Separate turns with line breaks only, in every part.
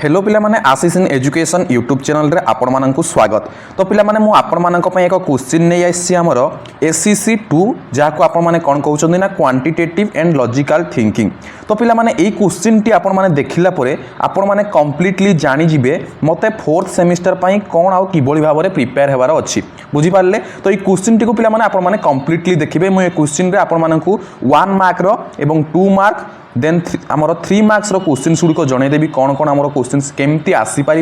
Hello पिला माने आशीष in education YouTube channel रे आपण माननकु स्वागत। तो पिला माने मु आपण माननक पय एक क्वेश्चन नै आसी हमर एससीसी 2 जाको आपण माने कोन कहउछन ना क्वांटिटेटिव एंड लॉजिकल थिंकिंग। तो पिला माने एई क्वेश्चन टी आपण माने देखिला परे आपण माने कंप्लीटली जानि जिवे मते फोर्थ सेमिस्टर पय कोन आउ किबोली भाबरे प्रिपेयर हेबार अछि बुझी पारले। तो एई क्वेश्चन टी को पिला माने आपण माने कंप्लीटली देखिबे। मु ए क्वेश्चन रे आपण माननकु 1 मार्क रो एवं 2 मार्क देन आमर 3 मार्क्स रो क्वेश्चन गुड़िक जनईदेवी कौन कौन आमर क्वेश्चन केमती आसीपर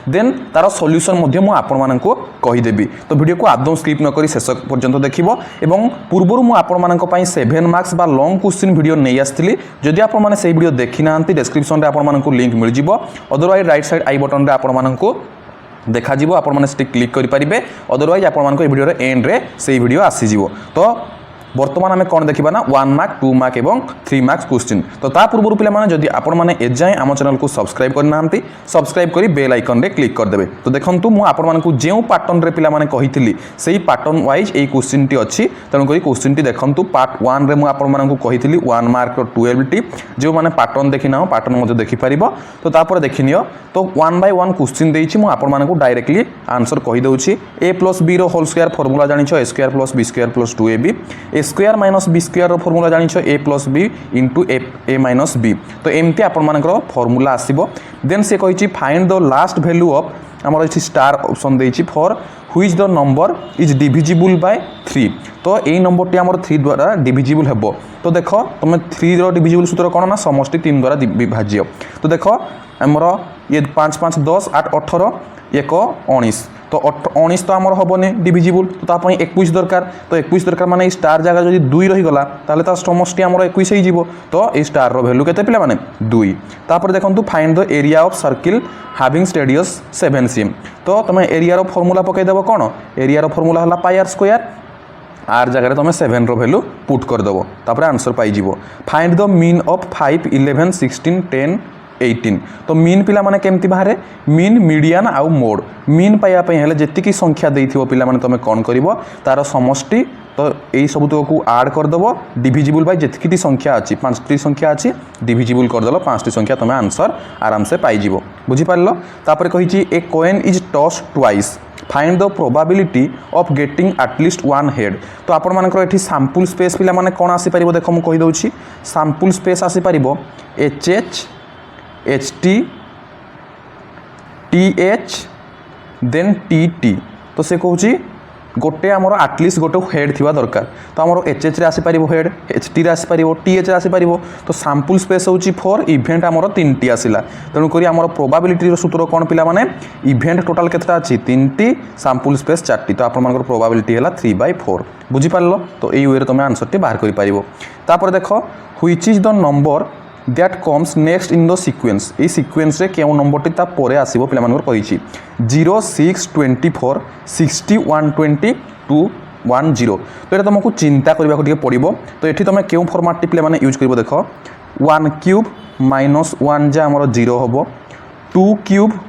देन तार सॉल्यूशन मुझे आपण मानक कहीदेवी। तो वीडियो को आदौ स्किप न करी शेष पर्यंत देखिबो एवं पूर्व मु आपण मानक पई 7 मार्क्स बा लॉन्ग क्वेश्चन वीडियो नहीं आस्थिली। जदि आपण माने सेही वीडियो देखि नांती डिस्क्रिप्शन रे आपण मानक लिंक मिल जिवो। Otherwise right side I button रे आपण मानक देखा जिवो आपण माने सेटी क्लिक करि परिबे। अदरवाइज आपण मानक ए वीडियो रे एंड रे सेही वीडियो आसी जिवो। तो बर्तमान आम कौन देखा ना 1 मार्क 2 मार्क एवं 3 मार्क्स क्वेश्चन। तो ता पूर्व पिला जदि आपण माने एजाएं आम चैनल को सब्सक्राइब करना सब्सक्राइब करी बेल आइकन रे क्लिक कर देबे। तो देखंतु मु आपण मानकु जेउ पैटर्न रे पिला माने कहितली सेही पैटर्न वाइज एई क्वेश्चन टी अछि। तणु करी क्वेश्चन टी देखंतु पार्ट 1 रे मु आपण मानकु कहितली 1 मार्क रो 12 टी जो माने पैटर्न देखि नाओ पैटर्न मते देखि परिबो। तो तापर देखिनियो तो 1 बाय 1 क्वेश्चन देइछि मु आपण मानकु डायरेक्टली आंसर कहि दउछि। a + b रो होल स्क्वायर फार्मूला जानिछो a square + b square + 2ab a square - b square रो फार्मूला जानिछो a + b * a - b। तो एमती आपण मानकर फार्मूला आसीबो। देन से कहिछि find the last value of हमर इछि स्टार ऑप्शन देइछि for which the number is divisible by 3। तो एई नंबर टी हमर 3 द्वारा डिविजिबल हेबो। तो देखो तुम 3 रो डिविजिबल सूत्र कोन ना समष्टि 3 द्वारा विभाज्य। तो देखो हमर ये 5 5 10 8 18 1 19 तो 19 तो आमर हेनी डिविजिबल। तो तापई 21 दरकार। तो 21 दरकार माने स्टार जगह जदि 2 रहीगला ताले ता समष्टि आमर 21 हो। तो ये स्टार रो वैल्यू केते पिला माने 2। तापर देखंतु find the area of circle having radius 7 cm। तो तुम एरिया रो फार्मूला पकई देबो कोन एरिया रो फार्मूला हला πr² आर जगह तुम 7 रो वैल्यू पुट कर देबो। तापर आंसर पाई जिवो। Find the mean of 5 11 16 10 18। तो मीन पिला माने केमती बाहरे मीन मीडियन आउ मोड मीन पाया पई हेले जेतिकी संख्या देइथिबो पिला माने तुम कोन करिवो तार समष्टि। तो एई सब को ऐड कर देबो डिविजिबल बाय जेतिकी संख्या अछि 5टी संख्या अछि डिविजिबल कर देलो 5टी संख्या तुम आंसर आराम से पाई जिवो बुझी पारलो। तापर कहिछि a coin is tossed twice find the probability of getting at least 1 head. तो आपण मानकर एठी सैंपल स्पेस पिला माने कोन आसी परिबो देखो मु कहि दउछि सैंपल स्पेस आसी परिबो HH HT TH then TT। तो से कहूँ गोटे आमर आटलिस्ट गोटे हेड थिबा दरकार। तो आमर HH रे आसी परिबो हेड HT रे आसी परिबो TH रे आसी परिबो। तो सैंपल स्पेस होची 4 इवेंट आमर 3टी आसिला। तेणु करी आमर प्रोबेबिलिटी रो सूत्र कोन पिला माने इवेंट टोटल केतटा अछि 3टी सैंपल स्पेस 4टी। तो आपण मानकर प्रोबेबिलिटी हला 3/4 बुझी पारलो। तो एई वे रे तुम आंसर टी बाहर करि परिबो। तापर देखो which is the number that comes next in the sequence. ये सीक्वेंस रे केउ नंबर टी ता परे आसीबो पिला मानकर कहिछि 0 6 24 60 120 210। तो एटा तुमको चिंता करबा को पड़ो। तो ये तुम केउ फॉर्मेट टी पिला माने यूज करबो देखो 1 क्यूब -1 जे हमर 0 हबो 2 क्यूब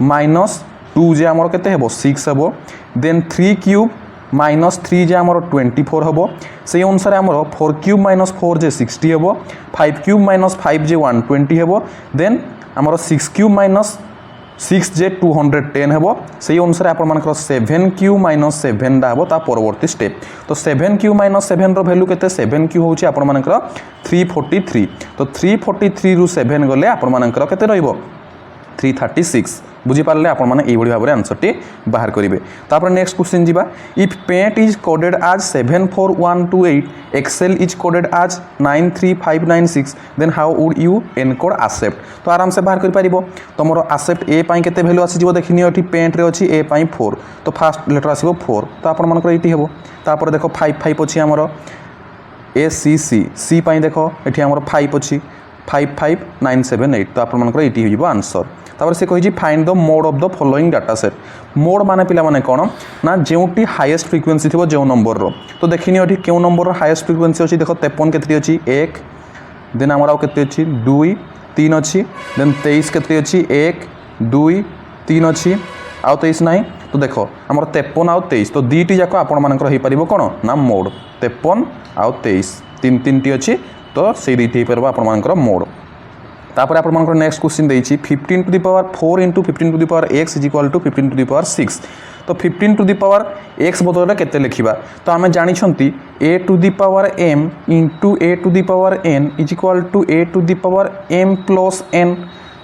-2 जे हमर केते हबो 6 हबो देन 3 क्यूब -3 जे हमर 24 हबो। से अनुसार हमर 4 क्यूब -4 जे 60 हबो 5 क्यूब -5 जे 120 हबो देन हमर 6 क्यूब -6 जे 210 हबो। से अनुसार आपण मानकर 7 क्यूब -7 डा हबो ता परवर्ती स्टेप। तो 7 क्यूब -7 रो वैल्यू केते 7 क्यूब होची आपण मानकर 343। तो 343 रु 7 गले आपण मानकर केते रहइबो 336 बुझी पारले आपण माने एई बडी भाबरे आंसर टी बाहर करिवे। तापर नेक्स्ट क्वेश्चन जिबा if paint is coded as 74128 excel is coded as 93596 then how would you encode accept. तो आराम से बाहर करि परिबो। तमरो एक्सेप्ट ए पई केते वैल्यू आसी जिवो देखिनियो एठी पेंट रे अछि ए पई 4। तो फर्स्ट लेटर आसीबो 4। तो आपण मानकर एठी हेबो। तापर देखो 5 5 अछि हमरो ACC सी पई देखो एठी हमरो 5 अछि 55978। तो आपण मानकर एठी हिबो आंसर। तापर से कहि find the mode of the following data set. Mode माने पिला माने कोन ना जेउटी हाईएस्ट फ्रीक्वेंसी थिबो जेउ नंबर रो। तो देखिनि एठी केउ नंबर रो हाईएस्ट फ्रीक्वेंसी अछि देखो 53 केतरी अछि 1 देन हमरा केते अछि 2 3 अछि देन 23 केतरी अछि 1 2 3 अछि आ 23 नाही। तो देखो हमर 53 आ 23 तो दीटी जाको आपण मानकर हे परिबो कोन ना मोड 53 आ 23 तीन तीन टी अछि। तो से दीटी हे परबो आपण मानकर मोड। तापर आपमनकर नेक्स्ट क्वेश्चन देछि 15 to the power 4 into 15 to the power x is equal to 15 to the power 6 तो 15 टू द पावर x बदल केते लिखिबा तो आमे जानि छंती a to the power m into a to the power n is equal to a to the power m plus n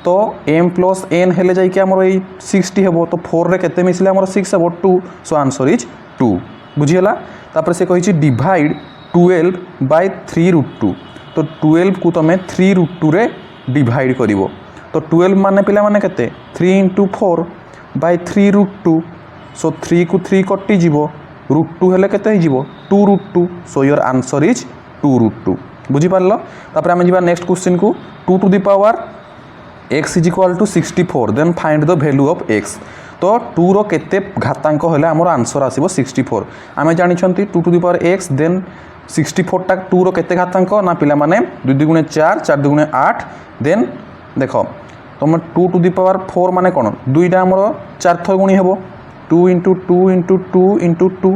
तो m plus n हेले जाई कि हमर ए 60 हेबो तो 4 रे केते मिसले हमर 6 हेबो 2 सो आंसर इज 2 बुझियला तापर से कहिछि डिवाइड 12 बाय 3√2 तो 12 को तमे 3√2 रे डिवाइड करिवो तो 12 माने पिला माने केते 3 इंटू 4 बाय 3√2 सो 3 को 3 कटि जीवो √2 हेले केते ही जीवो 2√2 सो योर आंसर इज 2√2 बुझि पारलो तापर हम जीवा नेक्स्ट क्वेश्चन को 2 to the power x is equal to 64 then find the value of x तो 2 रो केते घातांक हेले हमर आंसर आसीबो 64 आमे जानि छंती 2 to the power x then 64 टा 2 रो केते घातांक ना पिला माने 2 × 4 4 × 8 देन देखो तुम 2 टू द पावर 4 माने कोन दुईटा हमर 4 थय गुणी हेबो 2 × 2 × 2 × 2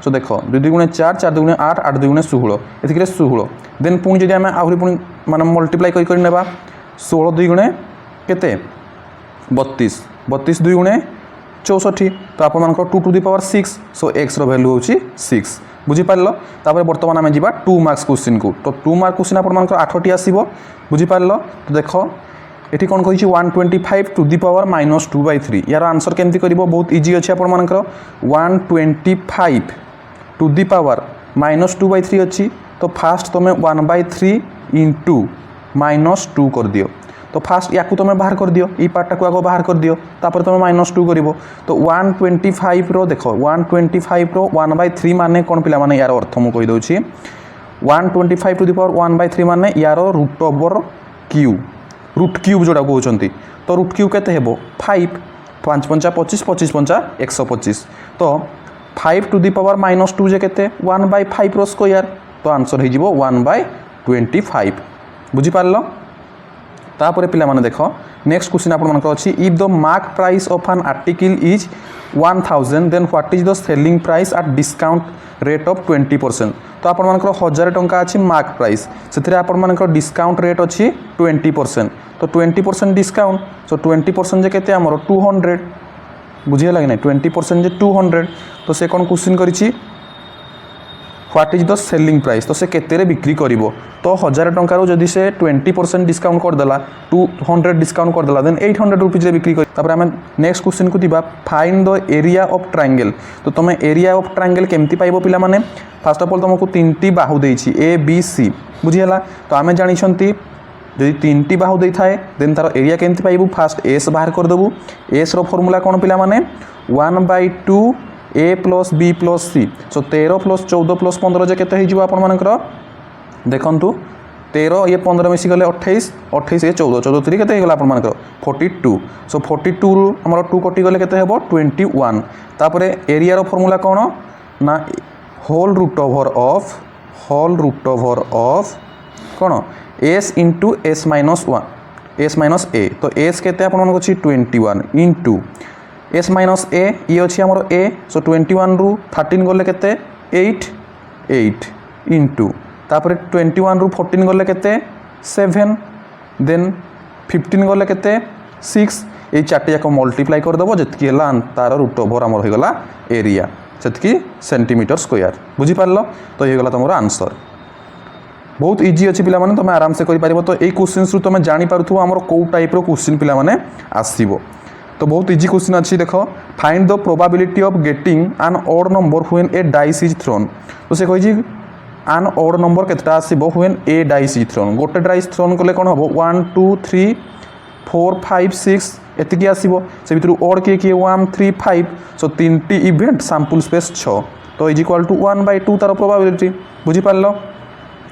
सो देखो 2 × 4 4 × 8 8 2 × 16 एथिके 16 देन पुनी जदि हमें आहुरी पुनी माने मल्टीप्लाई करि नेबा 16 2 × केते 32 32 2 × 64 तो आप 2 to the power 6 so x रो वैल्यू होची 6 बुझी पारलो तापर वर्तमान आमे जीवा 2 मार्क्स क्वेश्चन को तो 2 मार्क क्वेश्चन आप 8टी आसीबो बुझी पारलो तो देखो एठी कोन कहिछि 125 टू द पावर -2/3 यार आंसर केमति करिवो बहुत इजी अछि आप 125 टू द पावर -2/3 अछि तो फास्ट तमे 1/3 इंटू -2 कर दियो तो फास्ट या को तुम्हें बाहर कर दियो ई पार्टा को आगो बाहर कर दियो तापर तुम्हें -2 करिवो तो 125 रो देखो 125 रो 1/3 माने कोन पिला माने यार अर्थ मु कहि दोछि 125 टू द पावर 1/3 माने यार रूट ओवर क्यूब जोडा कहउचंती तो रूट क्यूब केते हेबो 5 5 5 25 25 5 125 तो 5 टू द पावर -2 जे केते 1/5 रो स्क्वायर तो आंसर हे जिवो 1/25 बुझी पारलो तापर पिला माने देखो नेक्स्ट क्वेश्चन आपन मन को अछि if the mark price of an article is 1000 then what is the selling price at discount rate of 20% तो आपन मन को 1000 टंका अछि मार्क प्राइस सेथिरे आपन मन को डिस्काउंट रेट अछि 20% तो 20% डिस्काउंट सो 20% जे केते हमरो 200 बुझिए लागे नै 20% जे 200 तो से कोन क्वेश्चन करिछि what is the selling price तो से केते रे बिक्री करिवो तो 1000 टंका रो जदी से 20% डिस्काउंट कर देला 200 डिस्काउंट कर देला देन 800 रुपीस रे बिक्री कर तापर हम नेक्स्ट क्वेश्चन को दिबा find the area of triangle तो तमे एरिया ऑफ ट्रायंगल केमति पाइबो पिला माने फर्स्ट ऑफ ऑल तुमको तीनटी बाहु देछि ए बी सी बुझियला तो आमे जानि छंती जदि तीनटी बाहु देइ थाए देन तार एरिया केमति पाइबो फास्ट एस बाहर कर देबू एस रो फार्मूला कोन पिला माने 1/2 a plus b plus c so 13 plus 14 plus 15 जे केते हिजो आपन मानकर देखंतु 13 ये 15 मिसी गले 28 28 ये 14 14 3 केते हिगला आपन मानकर 42 सो 42 रु हमर 2 कटि गले केते हेबो 21 तापरे एरिया रो फार्मूला कोन ना होल रूट ओवर ऑफ कोन s into s minus 1 s minus a तो s केते आपन मानकर छी 21 इंटू s माइनस a ये अच्छी आमर a सो 21 रु 13 गले केते 8 8 इंटू तापर 21 रु 14 गले केते 7 देन 15 गले केते 6 ये चारटी जाक मल्टीप्लाई कर दबो जतकी हला तार रूट ओवर आमर हो गला एरिया जतकी सेंटीमीटर स्क्वायर बुझी पारलो तो ये गला तमरो आंसर बहुत इजी अच्छी पिला माने तुम आराम से करि पारिबो तो ए क्वेश्चंस रु तुम जानि पारुथु हमर को टाइप रो क्वेश्चन पिला माने आसीबो तो बहुत इजी क्वेश्चन अच्छी देखो find the probability of getting an odd number when a dice is thrown तो से कहि एन ऑड नंबर केतटा आसीबो when a dice is thrown गोटे डाइस थ्रोन कले कोन हबो 1 2 3 4 5 6 एतिकी आसीबो से भितरु ऑड के 1 3 5 सो तीनटी इवेंट सैंपल स्पेस 6 तो इज इक्वल टू 1/2 तार प्रोबेबिलिटी बुझी पारलो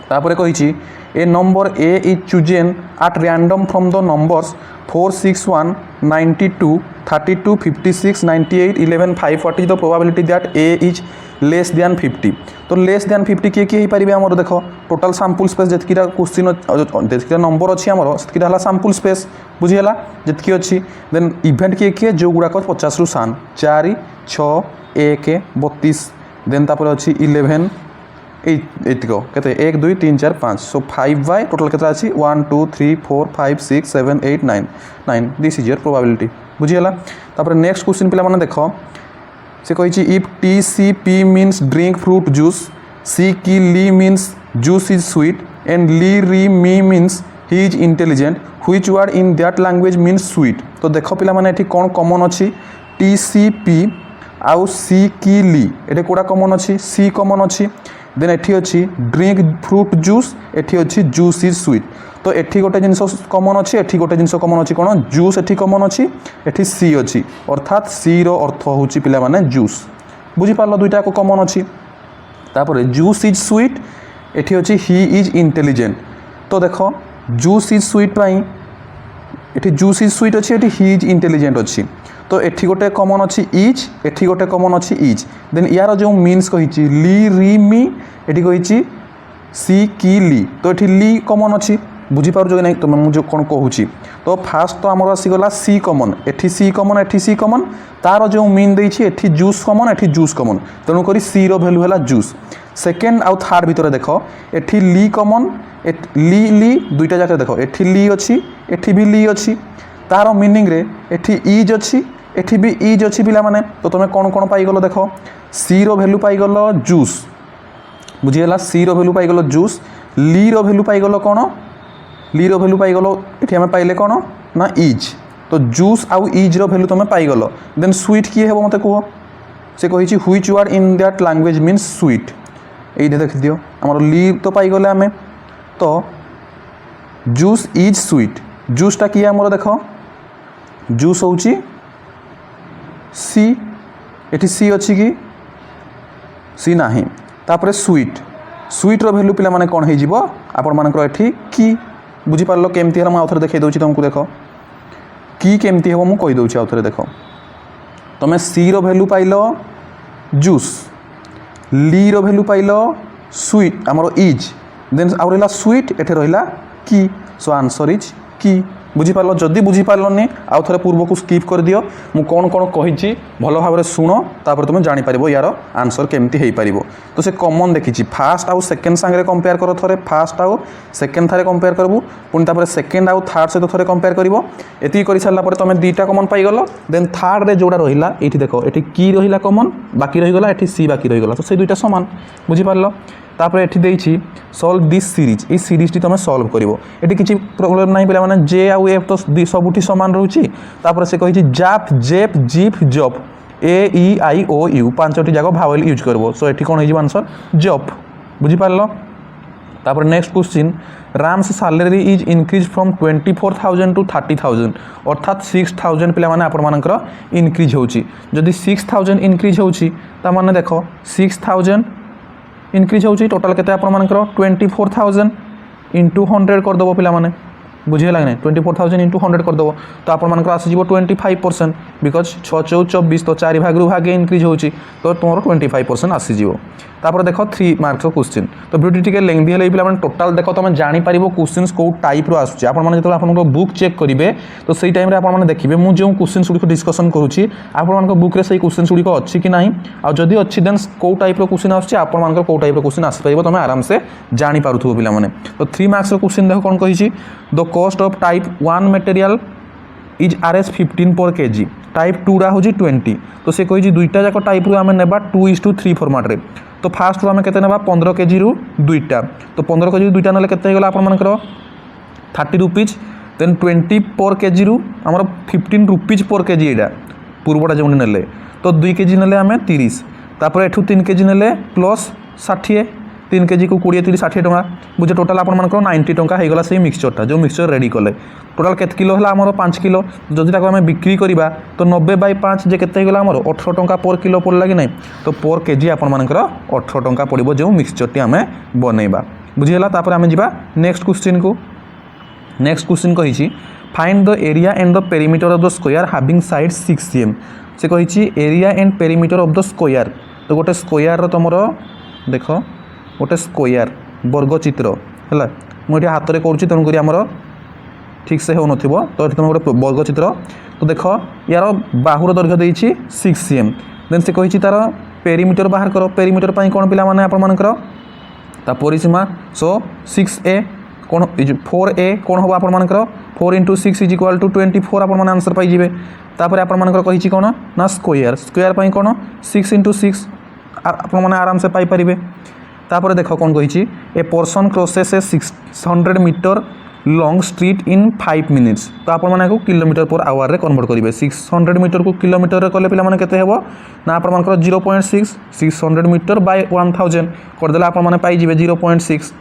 तापरे कहिछि ए number a is chosen at random from the numbers 4 6 1 92 32 56 98 11 5 what is the probability that a is less than 50 तो less than 50 के ही पारिबे हमर देखो टोटल सैंपल स्पेस जतकीरा क्वेश्चन जतकीरा नंबर अछि हमर सेतकीरा हला सैंपल स्पेस बुझी हला जतकी अछि देन इवेंट के जो गुडा को 50 रु 7 4 6 1 32 देन तापर अछि 11 एतिक केते 1 2 3 4 5 सो 5 बाय टोटल केते अछि 1 2 3 4 5 6 7 8 9 9 दिस इज योर प्रोबेबिलिटी बुझियला। तापर नेक्स्ट क्वेश्चन पिला माने देखो से कहिछि इफ टी सी पी मीन्स ड्रिंक फ्रूट जूस सी की ली means juice is sweet and ली री मी means he is intelligent which word in that language means sweet. तो देखो पिला माने एठी कोन कॉमन अछि टी सी पी आउ सी की ली एटे कोडा कॉमन अछि सी कॉमन अछि देन एठी अछि ड्रिंक फ्रूट जूस एठी अछि जूस इज स्वीट। तो एठी गोटे जिनस कॉमन अछि एठी गोटे जिनस कॉमन अछि कोन जूस एठी कॉमन अछि एठी सी अछि अर्थात सी रो अर्थ होछि पिला माने जूस बुझी पारलो दुईटा को कॉमन अछि। तापर जूस इज स्वीट एठी अछि ही इज इंटेलिजेंट। तो देखो जूस इज स्वीट पाई एठी जूस इज स्वीट अछि एठी ही इज इंटेलिजेंट अछि। तो एठी गोटे कॉमन अछि इज एठी गोटे कॉमन अछि इज देन यार जो मीन्स कहिछि ली री मी एठी कहिछि सी की ली तो एठी ली कॉमन अछि बुझी पारु कि नहीं तुम मुझे कौन कहूँ। तो फास्ट तो आमर आसीगला सी कॉमन एठी सी कॉमन एठी सी कॉमन तार जो मीन देछि एठी जूस कॉमन एठी जूस कॉमन तेणु करी सी रो वैल्यू हैला जूस। सेकेंड आउ थर्ड भितर देखो एठी ली कॉमन ली ली दुईटा जाके देखो एठी ली अछि एठी भी ली अछि तार मीनिंग रे एठी इज अछि एठी भी इज अछि पिला माने। तो तुम कौन कौन पाई गलो देखो सी रो वैल्यू पाई गलो जूस बुझीगला सी रो वैल्यू पाई गलो जूस ली रो वैल्यू पाई गलो कोन ली रो वैल्यू पाई गलो एठी हमें पाइले कोन ना इज। तो जूस आउ इज रो वैल्यू तुम पाई गलो देन स्वीट किए हेबो मते कहो से कहिछि which word in that language means sweet एइठे देख दियो हमर ली तो पाई गले हमें। तो जूस इज स्वीट जूसटा किए हमर देखो जूस होउछि सी एठी सी अछि कि सी नाही तापर स्वीट स्वीट रो वैल्यू पिला माने कोन हे जिवो आपण मानकर एठी की बुझी पारलो केमती हला आउथरे देखै दउछि तुमको देखो की केमती हेबो मु कहि दउछि आउथरे देखो तमे सी रो वैल्यू पाइलो जूस ली रो वैल्यू पाइलो स्वीट हमरो इज देन आउ रहला स्वीट एठे रहला की सो आंसर इज की बुझी पारलो। जदि बुझी पारलोनी आउ थरे पूर्व को स्किप कर दियो मु कोन कोन कहिछि भलो भाबरे सुनो तापर तुम जानि पारिबो यार आंसर केमती हेई पारिबो। तो से कॉमन देखिछि फास्ट आउ सेकंड संगे कंपेयर करो थरे फास्ट आउ सेकंड थारे कंपेयर करबू पुनी तापर सेकंड आउ थर्ड से थरे कंपेयर करिवो एति करि सारला परे तमे दुईटा कॉमन पाई गलो देन थर्ड रे जोडा रहिला एठी देखो एठी की रहिला कॉमन बाकी रहि गला एठी सी बाकी रहि गला तो से दुईटा समान बुझी पारलो। तापर एठी देइछि solve this series a series टी तमे सॉल्व करिवो एठी किछि प्रॉब्लम नाही पिला माने जे आउ एफ तो सबुठी समान रहउछि। तापर से कहिछि जाप जेप जीप जॉब A E I O U पांचटी जाको भावेल यूज करबो सो एठी कोन हेजि आंसर जॉब बुझी पारलो। तापर next question Ram's salary is increase from 24,000 to 30,000 अर्थात 6,000 पिला माने आपण मानकर इंक्रीज होउछि। जदि 6,000 इंक्रीज होउछि ता माने देखो 6,000 इंक्रीज होउछि टोटल केते आपण मानकर 24,000 इंटू 100 कर दबो पिला माने बुझियला कि नहीं 24,000 इंटू 100 कर दबो तो आपण मानकर आसी जीवो 25% बिकॉज 6 4 24 तो 4 भाग रु भागे इंक्रीज होउछि तो तुमरो 25% आसी जीवो। तापर देखो 3 मार्क्स क्वेश्चन तो वीडियो टिके लेंथी हेले पिला माने टोटल देखो तुम जानि पारिबो क्वेश्चंस को टाइप रो आसुछि आपण माने जतो आपण को बुक चेक करिवे तो सेही टाइम रे आपण माने देखिबे मु जो क्वेश्चंस गुडी को डिस्कशन करूछि आपण मानक बुक रे सेही क्वेश्चंस गुडी को अछि कि नाही आ जदी अछि देन को टाइप रो क्वेश्चन आसुछि आपण मानक को टाइप रो क्वेश्चन आसी पारिबो तुम आराम से जानि पारुथबो पिला माने। तो 3 मार्क्स क्वेश्चन देखो कोन कहिछि the cost of type 1 material is RS 15 पर kg टाइप 2 रा होजी 20 तो से कहिछि दुईटा जाको टाइप रो हमें नेबा 2:3 फॉर्मेट रे तो फास्ट रो हमें केते नेबा 15 kg रु दुईटा तो 15 kg दुईटा नले केते हे गला आपण मानकर 30 रुपीज देन 20 पर kg रु हमर 15 रुपीज पर kg एडा पूर्वटा जेउनी नेले तो 2 kg नेले हमें 30 तापर एठू 3 kg नेले प्लस 60 3 kg को 20 30 60 टका बुझे टोटल आपण मानकर 90 टका हे गला से मिक्सचरटा जो मिक्सचर रेडी कले टोटल केत किलो हला हमर 5 किलो जदि ताको हमें बिक्री करिबा तो 90/5 जे केते हे गला हमर 18 टका पर किलो पड़ला कि नहीं तो पर केजी आपण मानकर 18 टका पड़िबो जो मिक्सचरटी हमें बनेबा बुझियला। तापर हमें जिबा नेक्स्ट क्वेश्चन को नेक्स्ट क्वेश्चन कहिछि find the area and the perimeter of the square having side 6 cm से कहिछि area and perimeter of the square तो गोटे स्क्वायर रो तमरो देखो गोटे स्क्वायर वर्ग चित्र है मुझे हाथ में करुँच तेणुक आमर ठीक से हो नथिबो तो तुम गोटे वर्ग चित्र तो देख यार बाहुर दैर्घ्य देइछि 6 cm देन से कहिछि तार पेरीमीटर बाहर करो पेरीमीटर पाई कोन पिला माने आपण मानकर ता परिसीमा सो 6a कौन 4a कौन हम आपर 4 × 6 इज इक्वाल टू 24 आप आंसर पाइबे। तापर आपर कही कौन ना स्क्वायर स्क्वायर पर कौन 6 × 6 आपने आराम से पाइपर। तापर देख कौन कही a person crosses a 600 metre long street in 5 minutes तो आपको किलोमीटर पर आवर रे कन्वर्ट करेंगे 600 मीटर को किलोमीटर कले पे केते हेबो ना आपर 0.6 600 मीटर बाय 1000 करदेला आपने पाइबे 0.6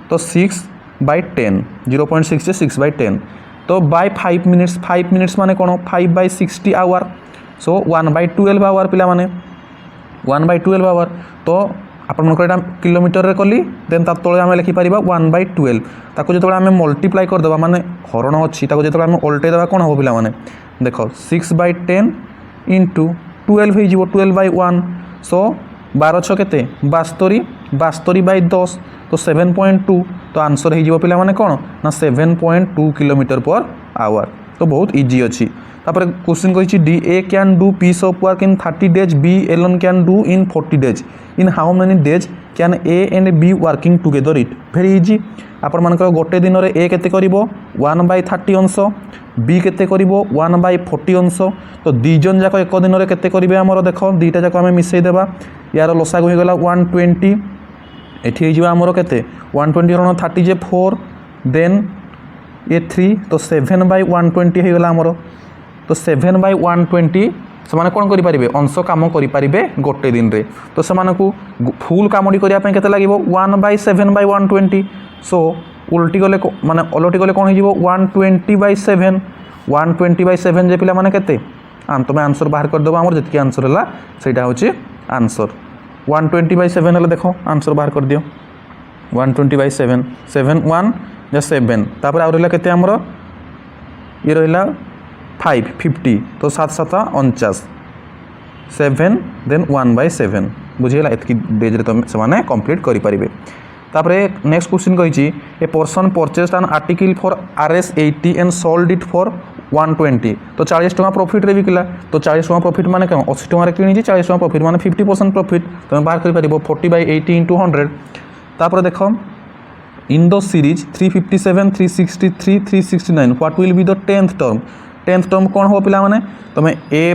तो 6/10 0.6 से 6/10 तो बाय 5 मिनिट्स माने कौन 5/60 आवर सो 1/12 आवर पिला माने 1/12 आवर तो आपन किलोमीटर रे कली देन ता तळे आमे लिखि परिबा 1/12 ताको जेतबे आमे मल्टीप्लाई कर देबा माने हरण अछि ताको जेतबे आमे उल्टे देबा कोन हो पिला माने देखो 6/10 * 12 हे जिवो 12/1 सो 12 6 केते 72 72/10 तो 7.2 तो आंसर हे जिवो पिला माने कोन ना 7.2 किलोमीटर पर आवर तो बहुत इजी अछि। तापर क्वेश्चन कहिछि D A can do piece of work in 30 days B alone can do in 40 days in how many days can A and B working together it very easy आपण मानकर गोटे दिन रे ए केते करिवो 1/30 अंश बी केते करिवो 1/40 अंश तो दी जन जाक एक दिन रे केते करिवे हमर देखो दीटा जाक हमें मिसई देबा यार लसागु हो गेला 120 एठी हे जिवा हमर केते 120 रण 30 जे 4 देन ए 3 तो 7/120 हे गेला हमर तो 7/120 से कौन करेंगे अंश कम करेंगे गोटे दिन रे तो से फुल कमटी करने के लगे 1/7/120 सो उल्टी गले माने अलटी गले कौन हो 120/7 120/7 जे पिला माने केते तुम आंसर बाहर करदेव आम जी आंसर है सहीटा हूँ आंसर 120/7 हेल्ले देख आंसर बाहर कर दियो 120/7 7 1 या 7 तापर आ रहा केते आमर ये रहा 5 50 तो 7 7 49 7 देन 1/7 बुझीगला एतकी डेज रे तुम से कंप्लीट करि परिबे। तापरे नेक्स्ट क्वेश्चन कहिछि a person purchased an article for RS80 and sold it for 120 तो 40 टका प्रॉफिट रे बिकला तो 40 टका प्रॉफिट माने कौन 80 टका रे किनि 40 टका प्रॉफिट माने 50% प्रॉफिट तुम बाहर करि परिबो 40/80 * 100 तापर देखो in the series 357 363 369 what will be the 10th term कौन हो पिला माने तुम ए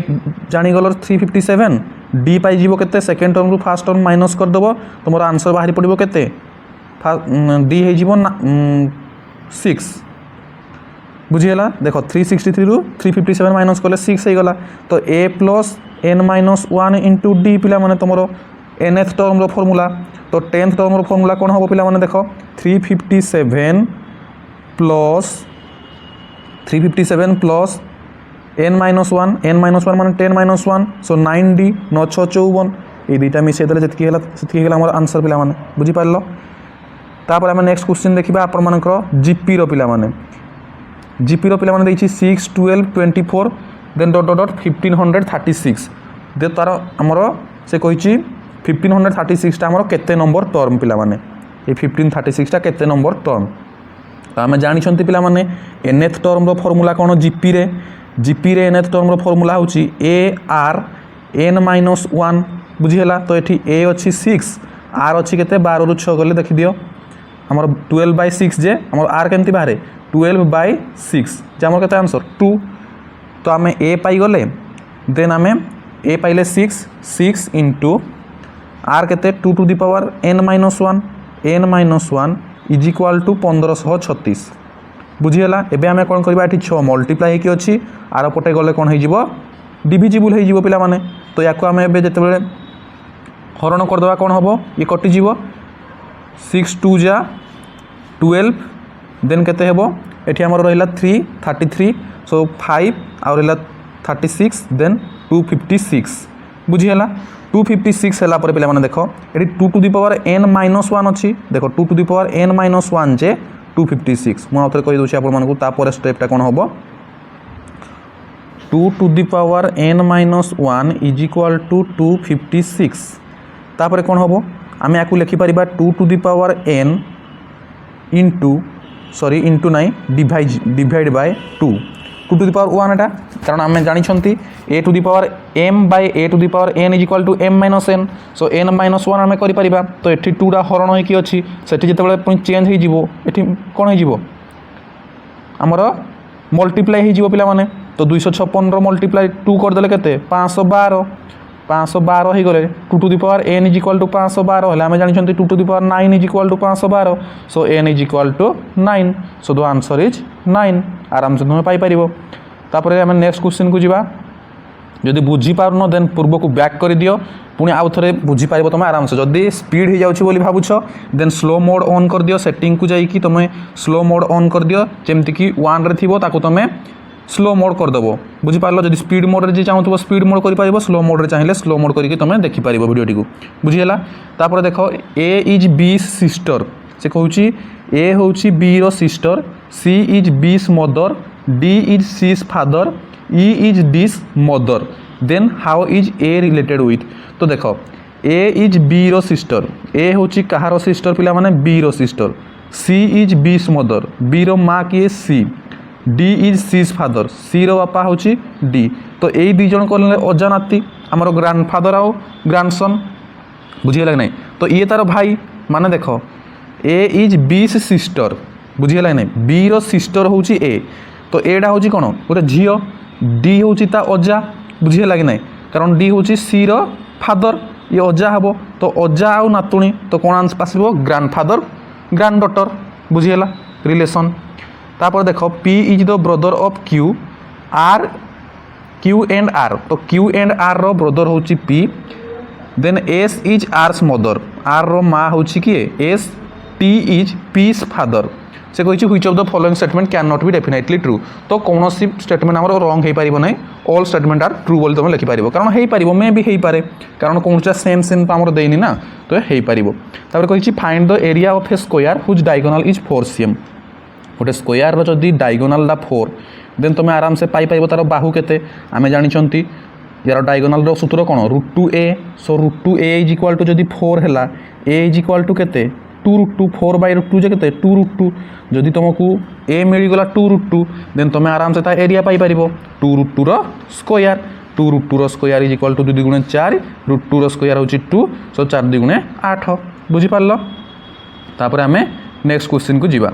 जानीगल 357 डी पाई जीवो केते सेकेंड टर्म रु फर्स्ट टर्म माइनस कर देबो तुमर आंसर बाहरी पड़िबो केते डी हे जीवो 6 बुझीगला देखो 363 रु 357 माइनस कले 6 हे गला तो a + n - 1 * d पिला माने तुमरो nth टर्म रो फार्मूला तो 10th टर्म रो फार्मूला कौन हो पिला माने देखो 357 प्लस n - 1 माने 10 - 1 सो 9d 9 6 54 ये दुईटा मिसई देले जतकी हला सेतकी हला हमर आंसर पिला माने बुझी पारलो। तापर हम नेक्स्ट क्वेश्चन देखिबा आपण मानकर जीपी रो पिला माने दैछि 6 12 24 देन ... 1536 दे तार हमर से कहिछि 1536 टा हमर केते नंबर टर्म पिला माने ए 1536 टा केते नंबर टर्म तो आम जानी पिला माने nth टर्म रो फार्मूला कौन जीपी रे nth टर्म रो फार्मूला होची AR n - 1 बुझीगला तो ये ए अच्छी 6 आर अच्छी केते 12 रु 6 गले देखि दियो हमर 12/6 जे हमर आर केमती बाहरे 12/6 जे हमर केते आंसर 2 तो आम ए पाई गले देन आम ए पाइले 6 इंटू आर केते 2 to the power n - 1 is equal to 1536 बुझीगला एबे आमे कोन करबा एठी 6 मल्टीप्लाई कि अछि आर पटे गले कोन हे जिवो डिविजिबल हे जिवो पिला माने तो याको आमे एबे जते बेले हरण कर देबा कोन हबो ये कटि जिवो 6 2 जा 12 देन केते हेबो एठी हमर रहिला 3 33 सो 5 आ रहिला 36 देन 256 बुझीगला 256 हला पर पिला माने देखो एठी 2 टू द पावर n - 1 अछि देखो 2 टू द पावर n - 1 जे 256 मु आउथरे कहि दोछि आपन मानकु तापर स्टेप टा कोन हबो 2 to the power n - 1 is equal to 256 तापर कोन हबो आमे याकू लिखि परिबा 2 to the power n into नहीं divide by 2 to to the power 1 एटा कारण आम जानते a to the power m by a to the power n is equal to m minus n so n minus 1 आम करें तो ये 2टा हरण होगी अच्छी से जो चेंज होती कौन हो आमर मल्टीप्लाई हो पे तो 256 मल्टीप्लाई 2 करदे के 512 512 हो गले two to the power n is equal to 512 है आम जानते two to the power 9 is equal to 512 so n is equal to 9 so the answer is 9 आराम से तुम्हें पाइपर तापर आम नेक्स्ट क्वेश्चन को जीवा जदि बुझीपारन देन पूर्व को बैक कर दियो पुणी आउ थे बुझीपार तुम आराम से जदि स्पीड हो जाऊँगी भावुच देन स्लो मोड ऑन कर दियो सेटिंग को जाइए तुम स्लो मोड ऑन कर दियो जमती 1 रे थी तुम स्लो मोड करदेव बुझीपार जब स्पीड मोड जी चाहूँ स्पीड मोड कर स्लो मोड चाहिए स्लो मोड करके तुम देखिपार भिडियोटी को बुझीगला तापर देख ए इज बी सिस्टर से कहूँ ए हूँ बी रो sister C is B's mother D is C's father E is D's mother then how is A related with तो देख ए इज बी रो सिस्टर ए हूँ कहार सिस्टर पिला माने बी रो sister C is B's mother B रो माँ किए C D is C's father C रो बापा हूँ डी तो यही दुई जन कहले अजा नाती आमर ग्रांड फादर आउ ग्रांडसन बुझीगला कि नहीं तो ये तार भाई माने देख ए इज बीस सिस्टर बुझीगला कि नहीं बी रो सिस्टर हूँ ए तो एटा हूँ कौन गोटे झील डी हूँ ता अजा बुझीगला कि नहीं कारण डी हूँ सी रो फादर ये अजा हम तो अजा आउ नातुणी तो कौन आंसर आसो ग्रांड फादर ग्रांड डटर बुझीगला रिलेसन तापर देख P is the brother of Q and R तो क्यू एंड आर रो ब्रदर हूँ P then S is R's mother R रो माँ हूँ किए S T is P's father से कही which of the following statement can not be definitely true तो कौन सी स्टेटमेंट आम रंग हो पार ना ऑल स्टेटमेंट आर ट्रू बोली तुम लिखिपार कारण हो पार मे भी हो पारे कारण कौन सा सेम सेम तो आम देनी ना तो हो पार कही find the area of a square whose diagonal is 4 cm गोटे स्क्वायर जदि डायगोनल 4 देन तुम आराम से पाइपर तार बाहु केते आम जानते यार डायगोनल सूत्र कौन √2a so √2a is equal to जदि 4 है a इज इक्वल टू केते 2√2 4 बाय √2 जे केते 2√2 जदि तुमको a मिलगला 2√2 देन तुम आराम से एरिया पाइपर 2√2 रो स्क्वायर 2√2 रो स्क्वायर इज इक्वल टू 2 × 4 √2 रो स्क्वायर होची 2 सो 4 × 8 बुझी पारलो तापर आमे नेक्स्ट क्वेश्चन को जीवा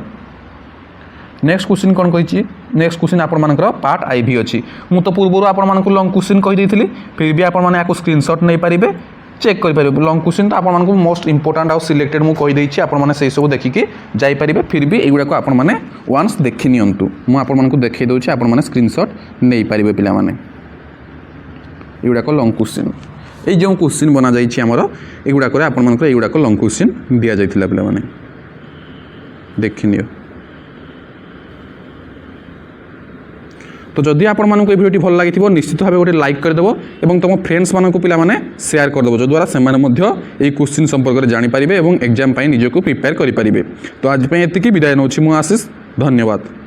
नेक्स्ट क्वेश्चन कौन कही नेक्स्ट क्वेश्चन आपर पार्ट आई भी अच्छी मु तो पूर्व आप लंग क्वेश्चन कही फिर भी आप स्क्रीनशॉट नहीं पारे चेक करेंगे लंग क्वेश्चन तो आपको मोस्ट इंपोर्टाट आउ सिलेक्टेड मुझे आपने सब देखिकी जापर फिर भी युवाक आपने वन्स देखी नियंतु मुझे देखी दूसरी आपने स्क्रीनशॉट नहीं पारे पे युवाक लंग क्वेश्चन ये जो क्वेश्चन बना जामर युवाक युवाक लंग क्वेश्चन दि जाता पे देखी नियो तो जदि आपण मानक ए भिडियोटी भल लगी निश्चित भाव गोटे लाइक करदेव और तुम फ्रेंड्स मानक पिला माने शेयर करदेव जो द्वारा से क्वेश्चन संपर्क में जानीपारे और एग्जाम निजक प्रिपेयर करेंगे तो आज एति विदाय नौछि मु आशीष धन्यवाद।